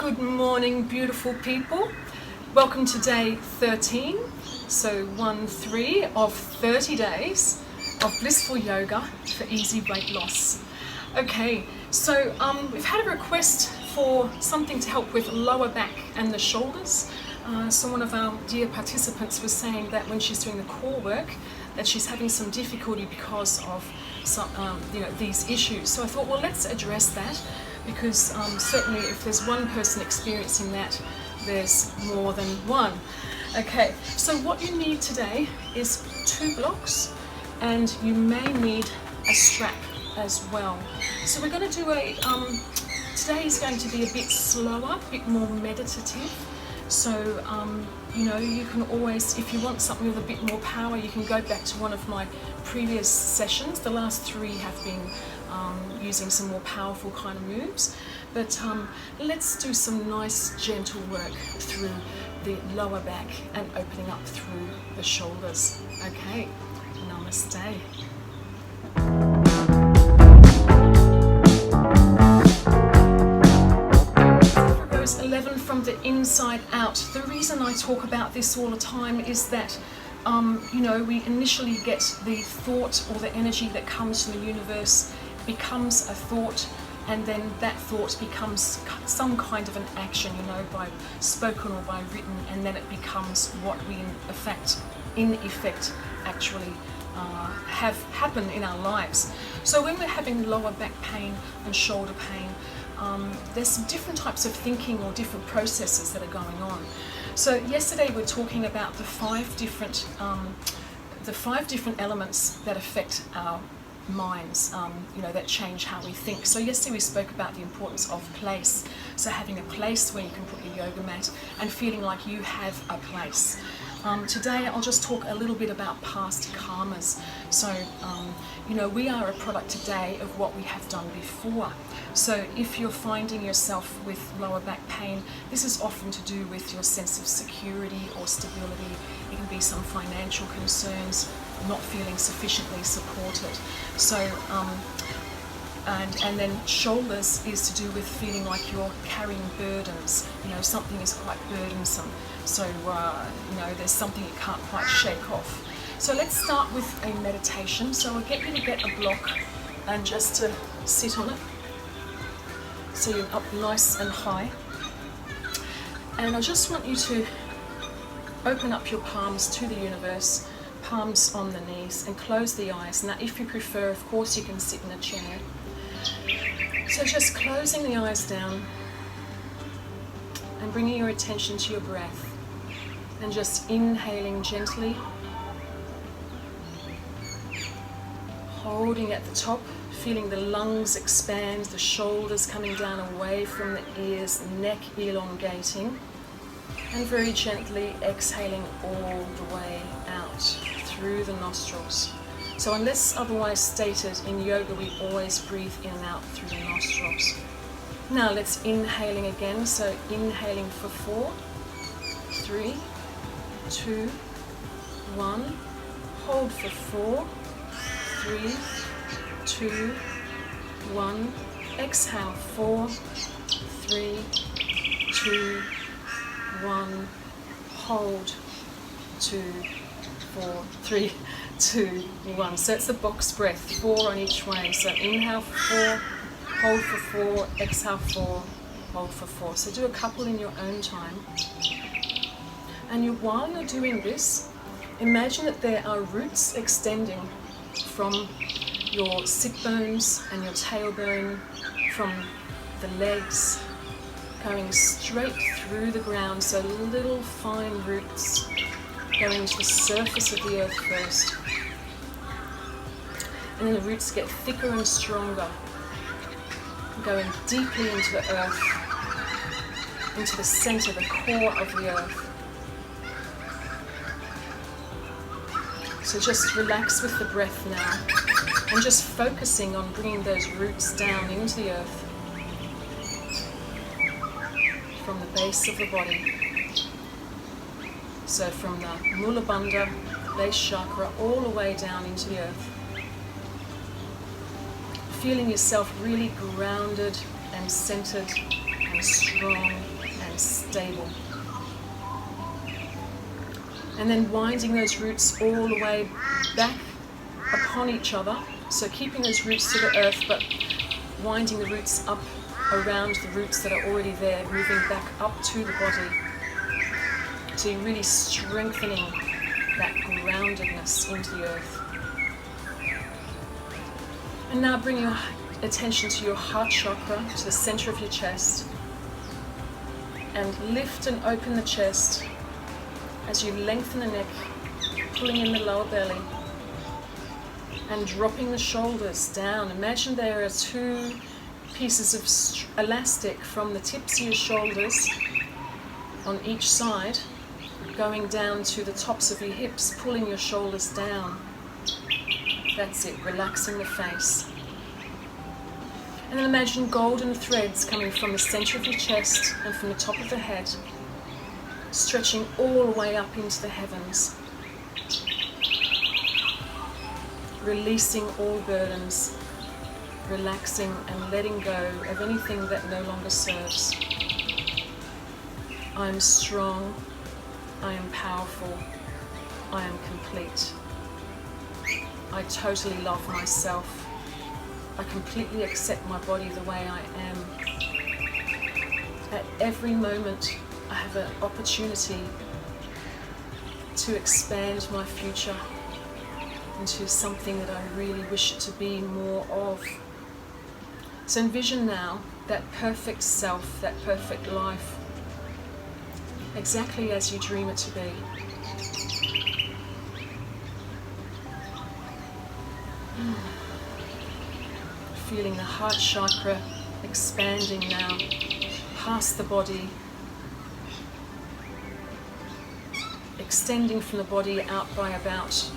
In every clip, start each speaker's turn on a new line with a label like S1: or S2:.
S1: Good morning, beautiful people. Welcome to day 13, so 1-3 of 30 days of blissful yoga for easy weight loss. Okay, so we've had a request for something to help with lower back and the shoulders. So one of our dear participants was saying that when she's doing the core work, that she's having some difficulty because of some, these issues. So I thought, well, let's address that, because certainly if there's one person experiencing that, there's more than one. Okay, so what you need today is 2 blocks, and you may need a strap as well. So we're going to do today is going to be a bit slower, a bit more meditative. So, you can always, if you want something with a bit more power, you can go back to one of my previous sessions. The last 3 have been using some more powerful kind of moves. But let's do some nice, gentle work through the lower back and opening up through the shoulders. Okay, namaste. Zephyr Rose 11 from the inside out. The reason I talk about this all the time is that we initially get the thought or the energy that comes from the universe becomes a thought, and then that thought becomes some kind of an action, by spoken or by written, and then it becomes what we in effect actually have happen in our lives. So when we're having lower back pain and shoulder pain, there's some different types of thinking or different processes that are going on. So yesterday we're talking about the 5 different elements that affect our minds, that change how we think. So yesterday we spoke about the importance of place. So having a place where you can put your yoga mat and feeling like you have a place. Today I'll just talk a little bit about past karmas. So, we are a product today of what we have done before. So if you're finding yourself with lower back pain, this is often to do with your sense of security or stability. It can be some financial concerns, not feeling sufficiently supported. So, and then shoulders is to do with feeling like you're carrying burdens. Something is quite burdensome. So, there's something you can't quite shake off. So let's start with a meditation. So I'll get you to get a block and just to sit on it. So you're up nice and high. And I just want you to open up your palms to the universe, palms on the knees, and close the eyes. Now, if you prefer, of course, you can sit in a chair. So just closing the eyes down and bringing your attention to your breath, and just inhaling gently, holding at the top, feeling the lungs expand, the shoulders coming down away from the ears, neck elongating, and very gently exhaling all the way out through the nostrils. So unless otherwise stated, in yoga we always breathe in and out through the nostrils. Now let's inhaling again. So inhaling for 4, 3, 2, 1. Hold for 4, 3, 2, 1. Exhale 4, 3, 2, 1. Hold 2, 4, 3, 2, 1. So it's a box breath, 4 on each way. So inhale for 4, hold for 4, exhale 4, hold for 4. So do a couple in your own time. And while you're doing this, imagine that there are roots extending from your sit bones and your tailbone, from the legs, going straight through the ground. So little fine roots going to the surface of the earth first. And then the roots get thicker and stronger, going deeply into the earth, into the center, the core of the earth. So just relax with the breath now, and just focusing on bringing those roots down into the earth from the base of the body. So from the Mula Bandha, base chakra, all the way down into the earth. Feeling yourself really grounded and centered and strong and stable. And then winding those roots all the way back upon each other. So keeping those roots to the earth, but winding the roots up around the roots that are already there, moving back up to the body. So you're really strengthening that groundedness into the earth. And now bring your attention to your heart chakra, to the center of your chest. And lift and open the chest as you lengthen the neck, pulling in the lower belly. And dropping the shoulders down. Imagine there are two pieces of elastic from the tips of your shoulders on each side, going down to the tops of your hips, pulling your shoulders down. That's it, relaxing the face. And then imagine golden threads coming from the center of your chest and from the top of the head, stretching all the way up into the heavens. Releasing all burdens, relaxing and letting go of anything that no longer serves. I am strong, I am powerful, I am complete. I totally love myself. I completely accept my body the way I am. At every moment, I have an opportunity to expand my future into something that I really wish it to be more of. So envision now that perfect self, that perfect life, exactly as you dream it to be. Feeling the heart chakra expanding now, past the body, extending from the body out by about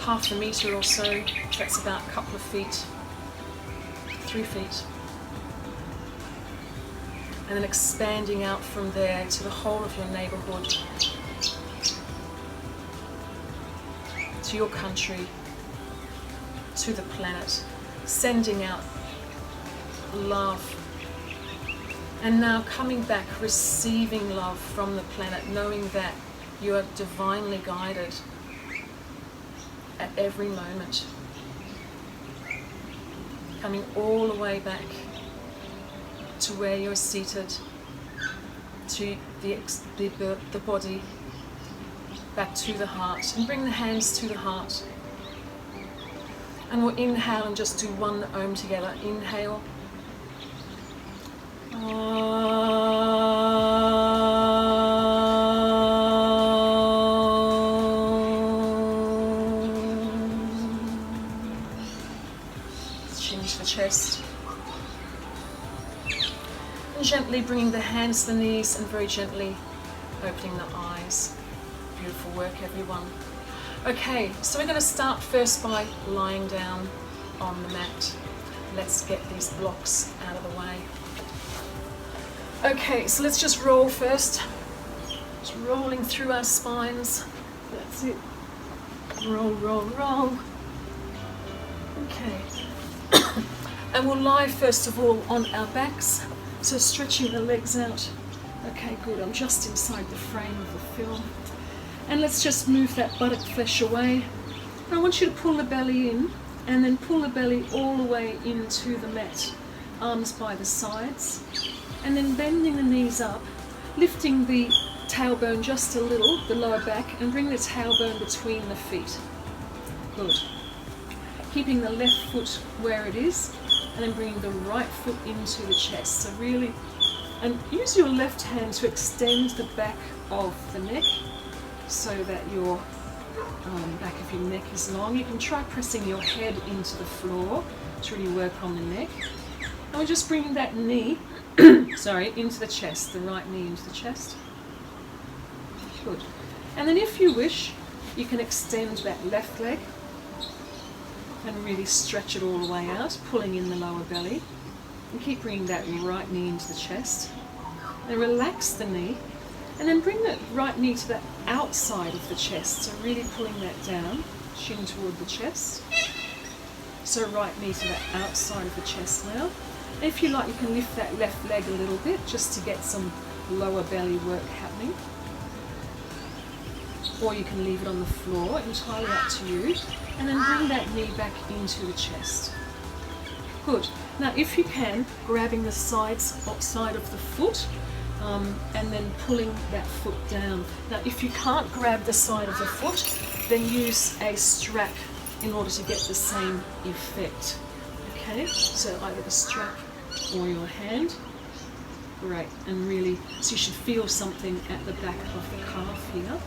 S1: half a meter or so. That's about a couple of feet, 3 feet. And then expanding out from there to the whole of your neighborhood, to your country, to the planet, sending out love. And now coming back, receiving love from the planet, knowing that you are divinely guided at every moment. Coming all the way back to where you're seated, to the body, back to the heart, and bring the hands to the heart. And we'll inhale and just do one Om together. Inhale. Chin to the chest. And gently bringing the hands to the knees and very gently opening the eyes. Beautiful work, everyone. Okay, so we're going to start first by lying down on the mat. Let's get these blocks out of the way. Okay, so let's just roll first. Just rolling through our spines. That's it. Roll, roll, roll. Okay. And we'll lie first of all on our backs. So stretching the legs out. Okay, good. I'm just inside the frame of the film. And let's just move that buttock flesh away. I want you to pull the belly in and then pull the belly all the way into the mat. Arms by the sides. And then bending the knees up, lifting the tailbone just a little, the lower back, and bring the tailbone between the feet. Good. Keeping the left foot where it is, and then bringing the right foot into the chest. So really, and use your left hand to extend the back of the neck so that your back of your neck is long. You can try pressing your head into the floor to really work on the neck. And we're just bringing that knee, into the chest, the right knee into the chest. Good. And then if you wish, you can extend that left leg and really stretch it all the way out, pulling in the lower belly. And keep bringing that right knee into the chest. And relax the knee. And then bring that right knee to the outside of the chest. So really pulling that down, chin toward the chest. So right knee to the outside of the chest now. If you like, you can lift that left leg a little bit just to get some lower belly work happening. Or you can leave it on the floor, entirely up to you. And then bring that knee back into the chest. Good. Now if you can, grabbing the side of the foot and then pulling that foot down. Now if you can't grab the side of the foot, then use a strap in order to get the same effect. Okay, so either the strap or your hand. Great, and really, so you should feel something at the back of the calf here.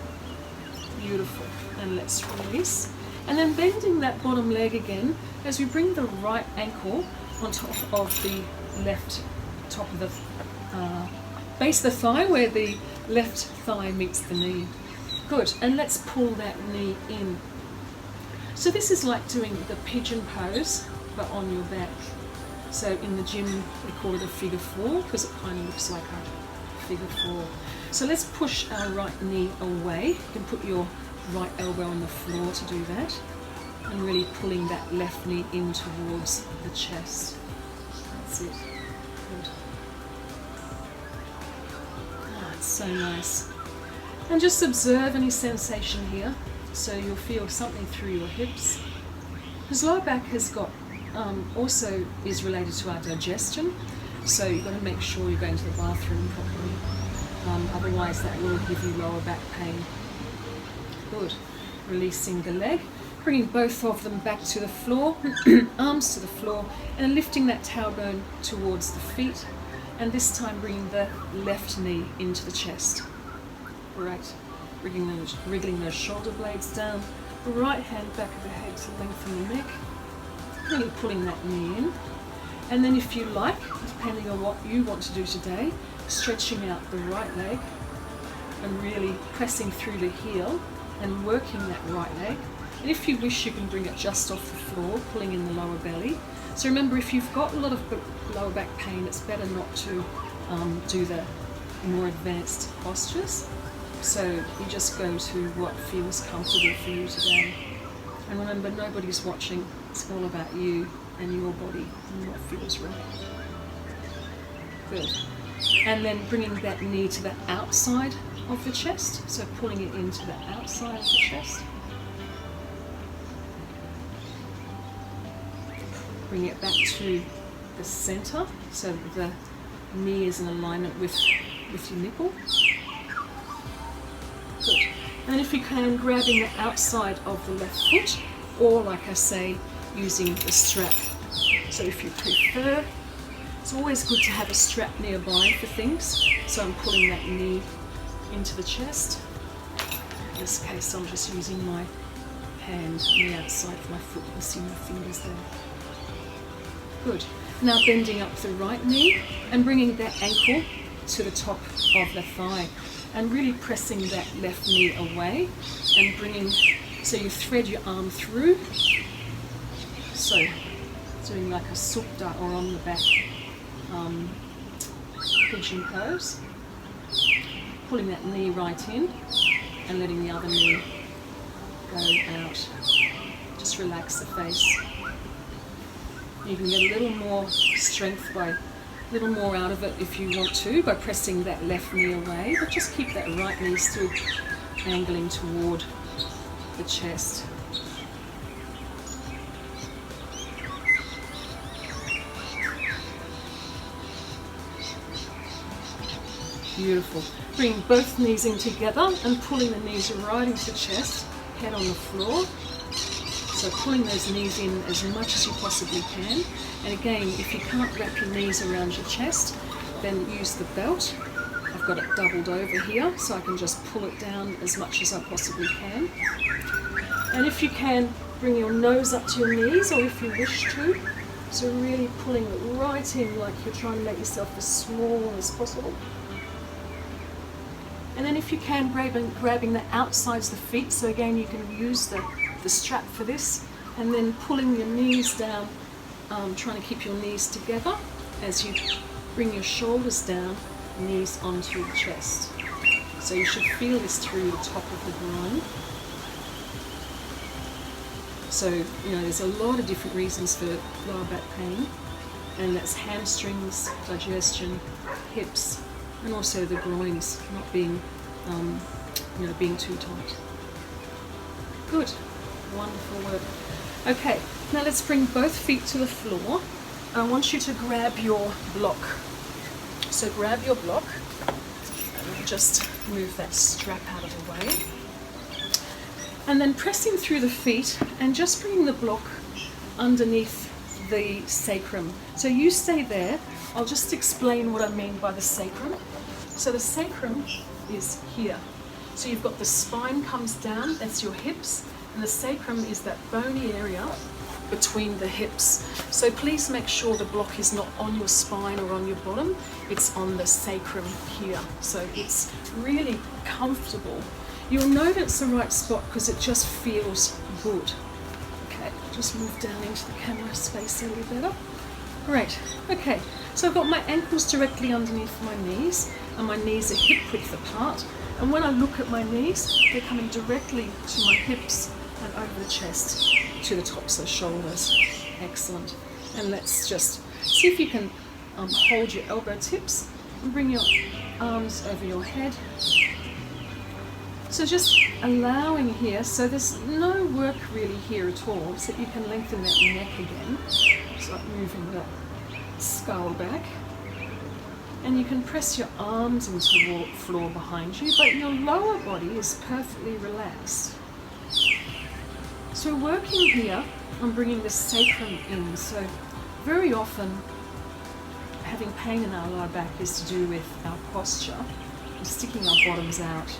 S1: Beautiful, and let's release. And then bending that bottom leg again as we bring the right ankle on top of the left top of the base of the thigh, where the left thigh meets the knee. Good, and let's pull that knee in. So this is like doing the pigeon pose, but on your back. So in the gym we call it a figure 4 because it kind of looks like a figure 4. So let's push our right knee away. You can put your right elbow on the floor to do that, and really pulling that left knee in towards the chest. That's it. Good. Ah, it's so nice. And just observe any sensation here. So you'll feel something through your hips. Because lower back has got also is related to our digestion. So you've got to make sure you're going to the bathroom properly. Otherwise that will give you lower back pain. Good. Releasing the leg, bringing both of them back to the floor, arms to the floor, and lifting that tailbone towards the feet, and this time bringing the left knee into the chest. Great. Wriggling those shoulder blades down, the right hand back of the head to lengthen the neck, really pulling that knee in. And then if you like, depending on what you want to do today, stretching out the right leg and really pressing through the heel and working that right leg. And if you wish, you can bring it just off the floor, pulling in the lower belly. So remember, if you've got a lot of lower back pain, it's better not to do the more advanced postures. So you just go to what feels comfortable for you today. And remember, nobody's watching. It's all about you and your body and what feels right. Good. And then bringing that knee to the outside of the chest. So pulling it into the outside of the chest. Bring it back to the center so that the knee is in alignment with your nipple. Good. And if you can, grabbing the outside of the left foot, or like I say, using the strap. So if you prefer, it's always good to have a strap nearby for things. So I'm pulling that knee into the chest. In this case, I'm just using my hand on the outside of my foot. You can see my fingers there. Good. Now bending up the right knee and bringing that ankle to the top of the thigh, and really pressing that left knee away and bringing, so you thread your arm through. So doing like a sukta, or on the back pigeon pose. Pulling that knee right in and letting the other knee go out. Just relax the face. You can get a little more strength by, a little more out of it if you want to, by pressing that left knee away, but just keep that right knee still angling toward the chest. Beautiful. Bring both knees in together and pulling the knees right into the chest, head on the floor. So pulling those knees in as much as you possibly can. And again, if you can't wrap your knees around your chest, then use the belt. I've got it doubled over here, so I can just pull it down as much as I possibly can. And if you can, bring your nose up to your knees, or if you wish to. So really pulling it right in, like you're trying to make yourself as small as possible. And then if you can, grabbing the outsides of the feet, so again you can use the strap for this, and then pulling your knees down, trying to keep your knees together as you bring your shoulders down, knees onto the chest. So you should feel this through the top of the groin. So, you know, there's a lot of different reasons for lower back pain. and that's hamstrings, digestion, hips, and also the groins not being, being too tight. Good, wonderful work. Okay, now let's bring both feet to the floor. I want you to grab your block. So grab your block, and I'll just move that strap out of the way. And then pressing through the feet and just bringing the block underneath the sacrum. So you stay there. I'll just explain what I mean by the sacrum. So the sacrum is here. So you've got the spine comes down, that's your hips, and the sacrum is that bony area between the hips. So please make sure the block is not on your spine or on your bottom, it's on the sacrum here. So it's really comfortable. You'll know that's the right spot because it just feels good. Okay, just move down into the camera space a little better. Great, okay, so I've got my ankles directly underneath my knees, and my knees are hip width apart. And when I look at my knees, they're coming directly to my hips and over the chest to the tops of the shoulders. Excellent. And let's just see if you can hold your elbow tips and bring your arms over your head. So just allowing here, so there's no work really here at all, so that you can lengthen that neck again. It's like moving the skull back. And you can press your arms into the floor behind you, but your lower body is perfectly relaxed. So working here, I'm bringing the sacrum in. So very often having pain in our lower back is to do with our posture, sticking our bottoms out.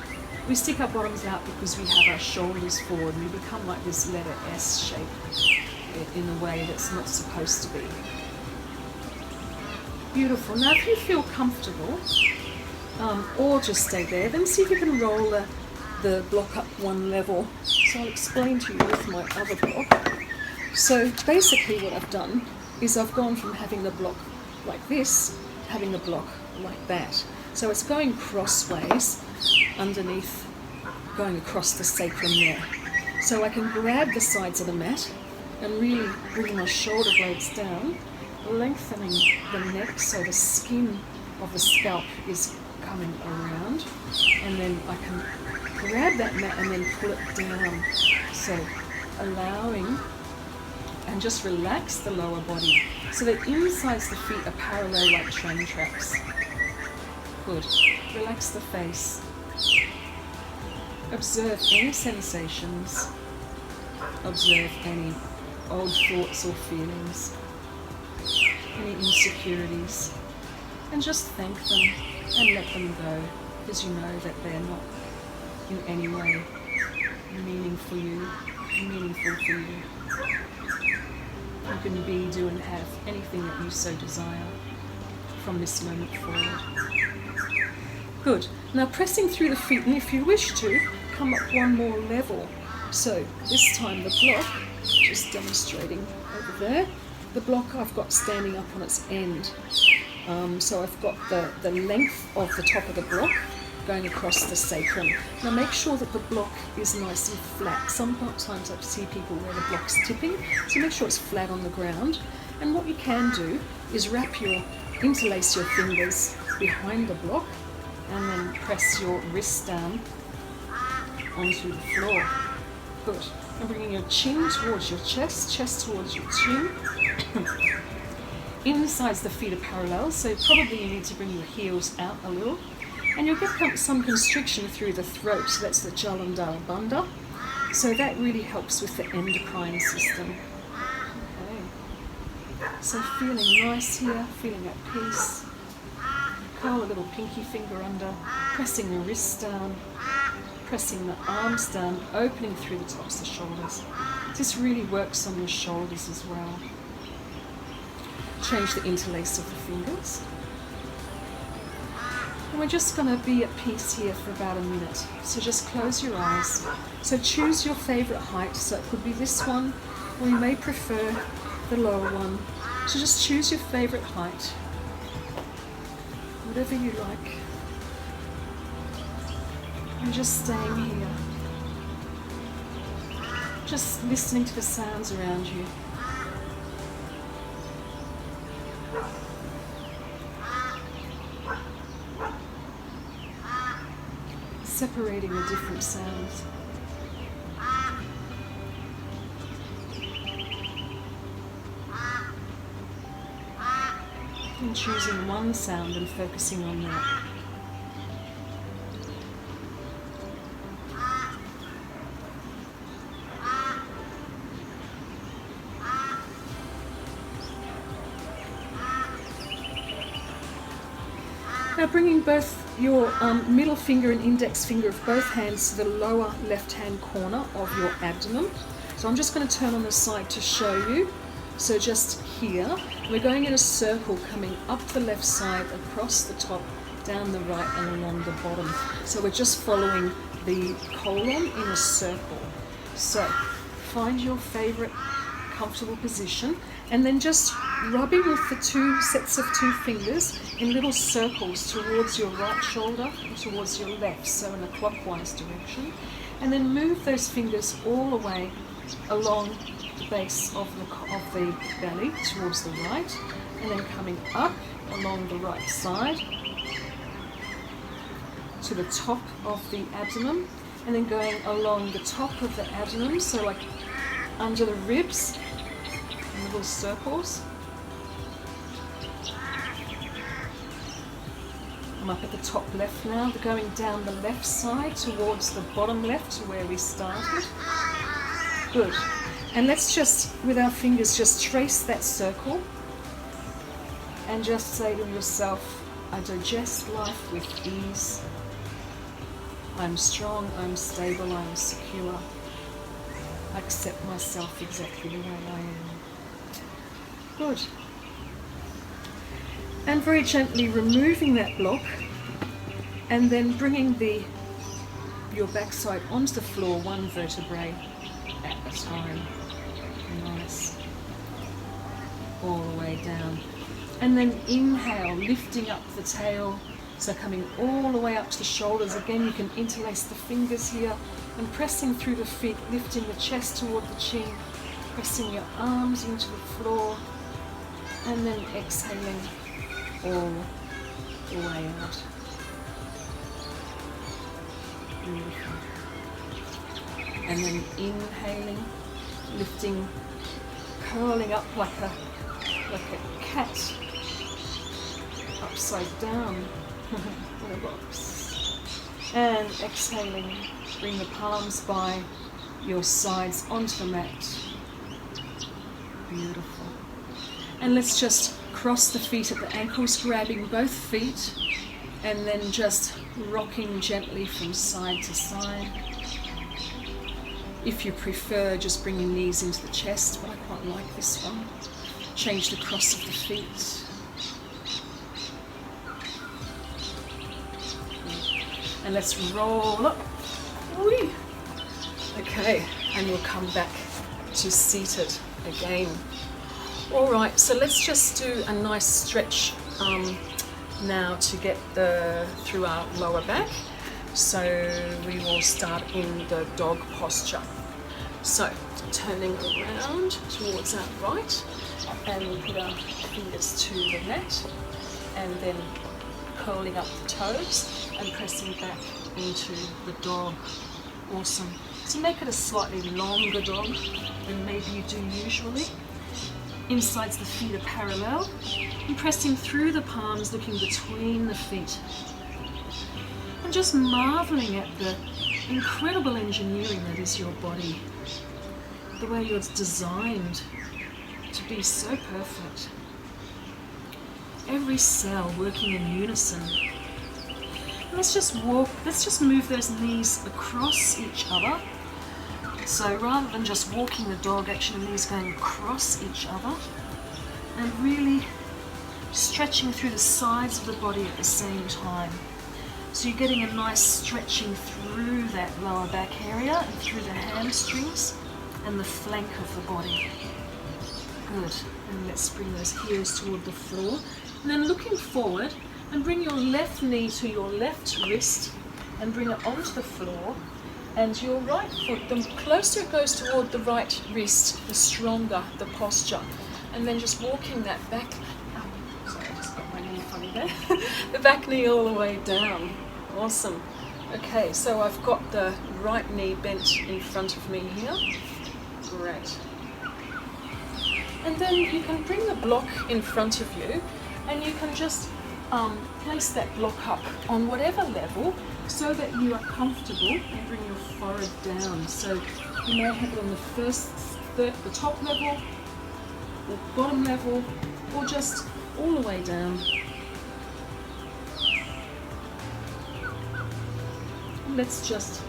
S1: We stick our bottoms out because we have our shoulders forward and we become like this letter S shape in a way that's not supposed to be. Beautiful. Now if you feel comfortable, or just stay there, then see if you can roll the block up one level. So I'll explain to you with my other block. So basically what I've done is I've gone from having the block like this, having the block like that. So it's going crossways underneath, going across the sacrum there. So I can grab the sides of the mat and really bring my shoulder blades down, lengthening the neck so the skin of the scalp is coming around, and then I can grab that mat and then pull it down. So allowing and just relax the lower body so the insides of the feet are parallel like train tracks. Good. Relax the face. Observe any sensations. Observe any old thoughts or feelings, any insecurities, and just thank them and let them go, because you know that they're not in any way meaningful for you. You can be, do and have anything that you so desire from this moment forward. Good. Now pressing through the feet, and if you wish to, come up one more level. So this time the block, just demonstrating over there, the block I've got standing up on its end. So I've got the length of the top of the block going across the sacrum. Now make sure that the block is nice and flat. Sometimes I see people where the block's tipping, so make sure it's flat on the ground. And what you can do is interlace your fingers behind the block and then press your wrists down onto the floor. Good. And bringing your chin towards your chest towards your chin. Insides the feet are parallel, so probably you need to bring your heels out a little. And you'll get some constriction through the throat, so that's the Jalandhara Bandha. So that really helps with the endocrine system. Okay. So feeling nice here, feeling at peace. Curl a little pinky finger under, pressing the wrists down, pressing the arms down, opening through the tops of the shoulders. This really works on your shoulders as well. Change the interlace of the fingers. And we're just going to be at peace here for about a minute. So just close your eyes. So choose your favourite height. So it could be this one, or you may prefer the lower one. So just choose your favourite height. Whatever you like. And just staying here. Just listening to the sounds around you. separating the different sounds. And choosing one sound and focusing on that. Now bringing both your middle finger and index finger of both hands to the lower left-hand corner of your abdomen. So I'm just going to turn on the side to show you. So just here, we're going in a circle coming up the left side, across the top, down the right and along the bottom. So we're just following the colon in a circle. So find your favorite comfortable position and then just rubbing with the two sets of two fingers in little circles towards your right shoulder and towards your left, so in a clockwise direction, and then move those fingers all the way along the base of the belly towards the right, and then coming up along the right side to the top of the abdomen, and then going along the top of the abdomen, so like under the ribs in little circles. I'm up at the top left now, going down the left side towards the bottom left to where we started. Good. And let's just, with our fingers, just trace that circle and just say to yourself, I digest life with ease. I'm strong, I'm stable, I'm secure. I accept myself exactly the way I am. Good. And very gently removing that block and then bringing your backside onto the floor, one vertebrae at a time. Nice. All the way down. And then inhale, lifting up the tail, so coming all the way up to the shoulders. Again, you can interlace the fingers here and pressing through the feet, lifting the chest toward the chin, pressing your arms into the floor, and then exhaling all the way out. Beautiful. And then inhaling, lifting, curling up like a cat, upside down in a box. And exhaling, bring the palms by your sides onto the mat. Beautiful. And let's just cross the feet at the ankles, grabbing both feet, and then just rocking gently from side to side. If you prefer, just bring your knees into the chest, but I quite like this one. Change the cross of the feet. And let's roll up. Whee! Okay, and we'll come back to seated again. All right, so let's just do a nice stretch now to get through our lower back. So we will start in the dog posture. So turning around towards our right, and we put our fingers to the mat, and then curling up the toes and pressing back into the dog. Awesome. So make it a slightly longer dog than maybe you do usually. Insides the feet are parallel, and pressing through the palms, looking between the feet. And just marveling at the incredible engineering that is your body. The way you're designed to be so perfect. Every cell working in unison. Let's just move those knees across each other. So rather than just walking the dog, actually the knees going across each other, and really stretching through the sides of the body at the same time. So you're getting a nice stretching through that lower back area and through the hamstrings and the flank of the body. Good. And let's bring those heels toward the floor. And then looking forward, and bring your left knee to your left wrist and bring it onto the floor. And your right foot, the closer it goes toward the right wrist, the stronger the posture. And then just walking that back, sorry, I just got my knee funny there. The back knee all the way down. Awesome. Okay, so I've got the right knee bent in front of me here. Great. And then you can bring the block in front of you and you can just place that block up on whatever level so that you are comfortable, and bring your forehead down. So you may have it on the top level, the bottom level, or just all the way down. Let's just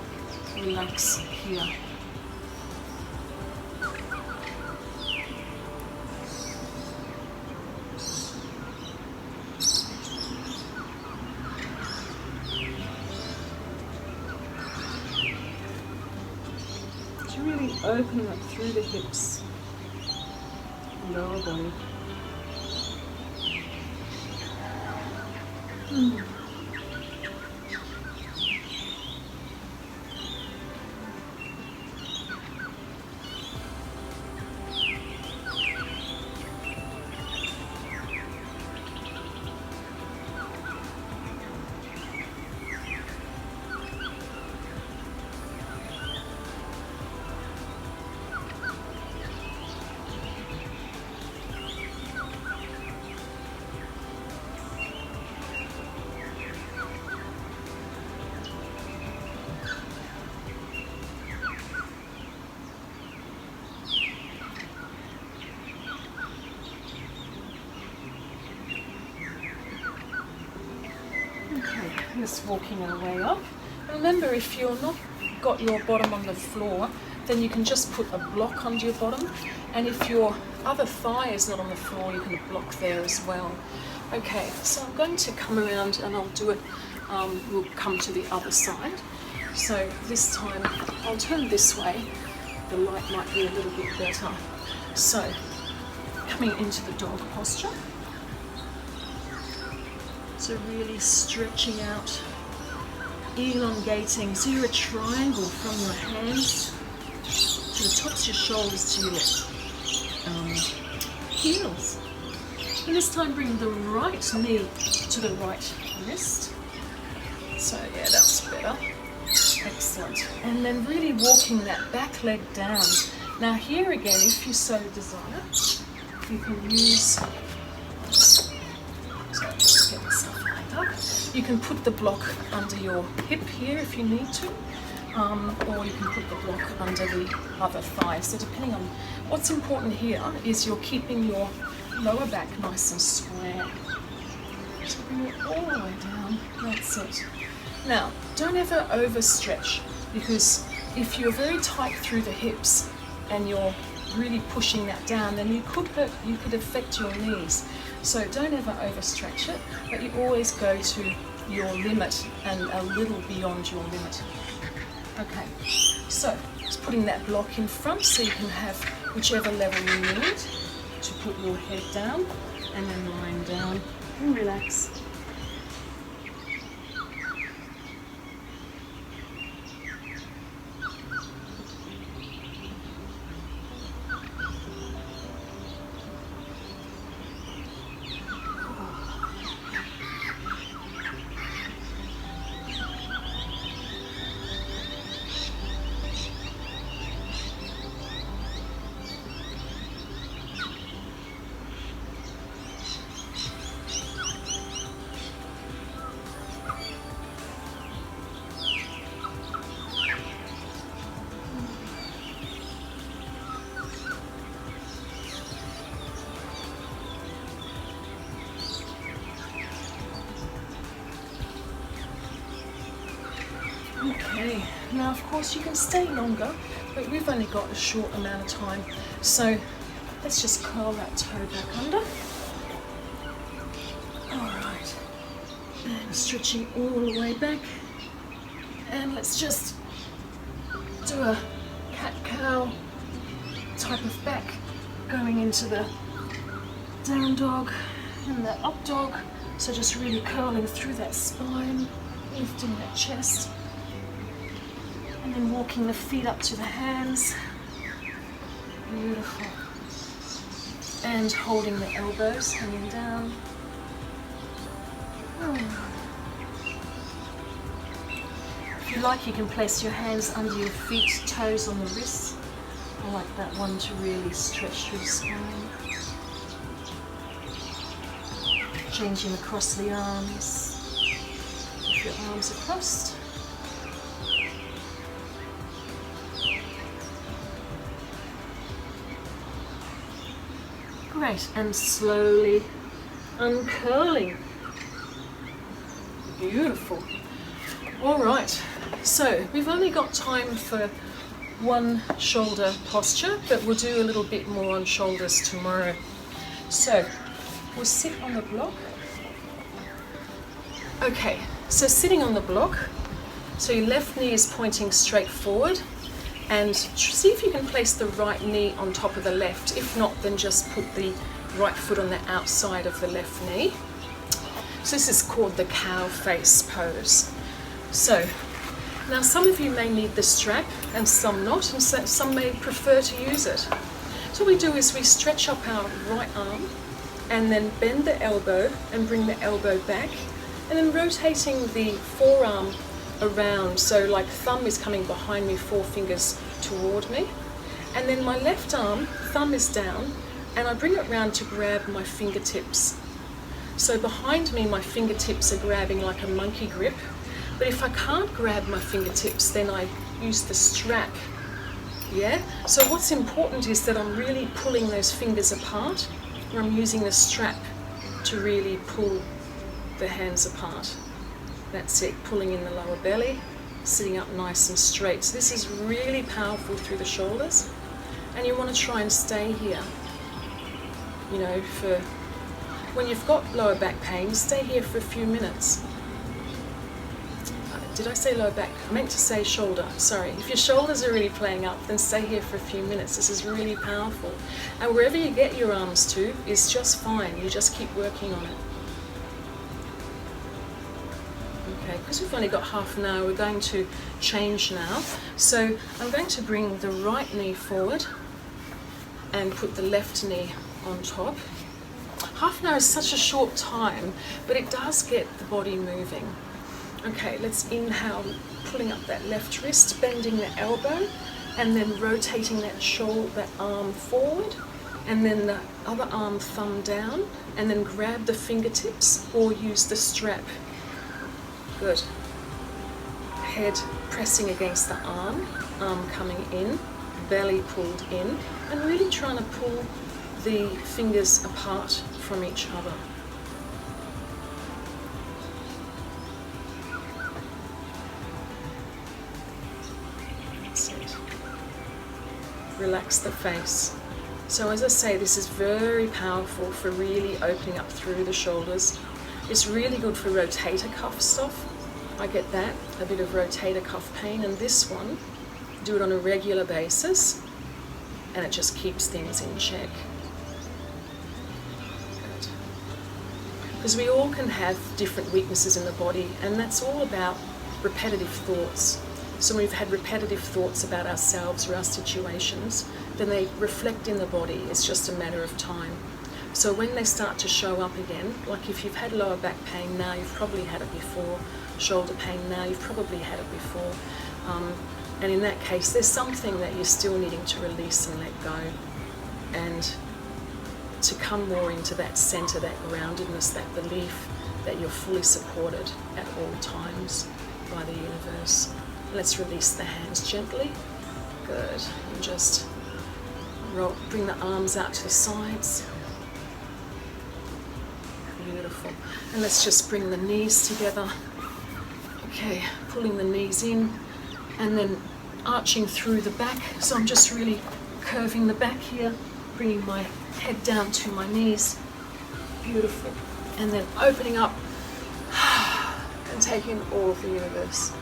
S1: relax here. To really open up through the hips, lower body. Just walking our way up. Remember, if you're not got your bottom on the floor, then you can just put a block under your bottom, and if your other thigh is not on the floor, you can block there as well. Okay, so I'm going to come around and I'll do it, we'll come to the other side. So this time I'll turn this way, the light might be a little bit better. So coming into the dog posture. So really stretching out, elongating. So you're a triangle from your hands to the tops of your shoulders to your heels. And this time bring the right knee to the right wrist. So yeah, that's better. Excellent. And then really walking that back leg down. Now here again, if you so desire, you can use... You can put the block under your hip here if you need to, or you can put the block under the other thigh. So depending on what's important here is you're keeping your lower back nice and square. So bring it all the way down, that's it. Now, don't ever overstretch, because if you're very tight through the hips and you're really pushing that down, then you could affect your knees. So don't ever overstretch it, but you always go to your limit and a little beyond your limit. Okay, so just putting that block in front so you can have whichever level you need to put your head down, and then lying down and relax. Okay, now of course you can stay longer, but we've only got a short amount of time. So let's just curl that toe back under. Alright, and stretching all the way back. And let's just do a cat-cow type of back, going into the down dog and the up dog. So just really curling through that spine, lifting that chest. And then walking the feet up to the hands. Beautiful. And holding the elbows, hanging down.
S2: If you like, you can place your hands under your feet, toes on the wrists. I like that one to really stretch through the spine. Changing across the arms. If your arms are crossed. Great, and slowly uncurling.
S1: Beautiful. All right, so we've only got time for one shoulder posture, but we'll do a little bit more on shoulders tomorrow. So we'll sit on the block. Okay, so sitting on the block, so your left knee is pointing straight forward, and see if you can place the right knee on top of the left. If not, then just put the right foot on the outside of the left knee. So this is called the cow face pose. So now some of you may need the strap and some not, and some may prefer to use it. So what we do is we stretch up our right arm and then bend the elbow and bring the elbow back, and then rotating the forearm around, so like thumb is coming behind me, four fingers toward me, and then my left arm, thumb is down, and I bring it round to grab my fingertips. So behind me my fingertips are grabbing like a monkey grip, but if I can't grab my fingertips, then I use the strap. Yeah? So what's important is that I'm really pulling those fingers apart, or I'm using the strap to really pull the hands apart. That's it, pulling in the lower belly, sitting up nice and straight. So this is really powerful through the shoulders, and you want to try and stay here. You know, for when you've got lower back pain, stay here for a few minutes. Did I say lower back? I meant to say shoulder, sorry. If your shoulders are really playing up, then stay here for a few minutes. This is really powerful. And wherever you get your arms to is just fine. You just keep working on it. Okay, because we've only got half an hour, we're going to change now. So I'm going to bring the right knee forward and put the left knee on top. Half an hour is such a short time, but it does get the body moving. Okay, let's inhale, pulling up that left wrist, bending the elbow, and then rotating that shoulder, that arm forward, and then the other arm, thumb down, and then grab the fingertips or use the strap. Good. Head pressing against the arm coming in, belly pulled in, and really trying to pull the fingers apart from each other. That's it. Relax the face. So as I say, this is very powerful for really opening up through the shoulders. It's really good for rotator cuff stuff. I get that, a bit of rotator cuff pain, and this one, do it on a regular basis, and it just keeps things in check. Good. Because we all can have different weaknesses in the body, and that's all about repetitive thoughts. So when we've had repetitive thoughts about ourselves or our situations, then they reflect in the body. It's just a matter of time. So when they start to show up again, like if you've had lower back pain now, you've probably had it before. Shoulder pain now, you've probably had it before. And in that case, there's something that you're still needing to release and let go. And to come more into that center, that groundedness, that belief that you're fully supported at all times by the universe. Let's release the hands gently. Good. And just bring the arms out to the sides. Beautiful. And let's just bring the knees together. Okay, pulling the knees in and then arching through the back. So I'm just really curving the back here, bringing my head down to my knees. Beautiful. And then opening up and taking all of the universe.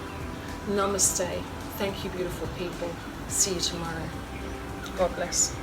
S1: Namaste. Thank you, beautiful people. See you tomorrow. God bless.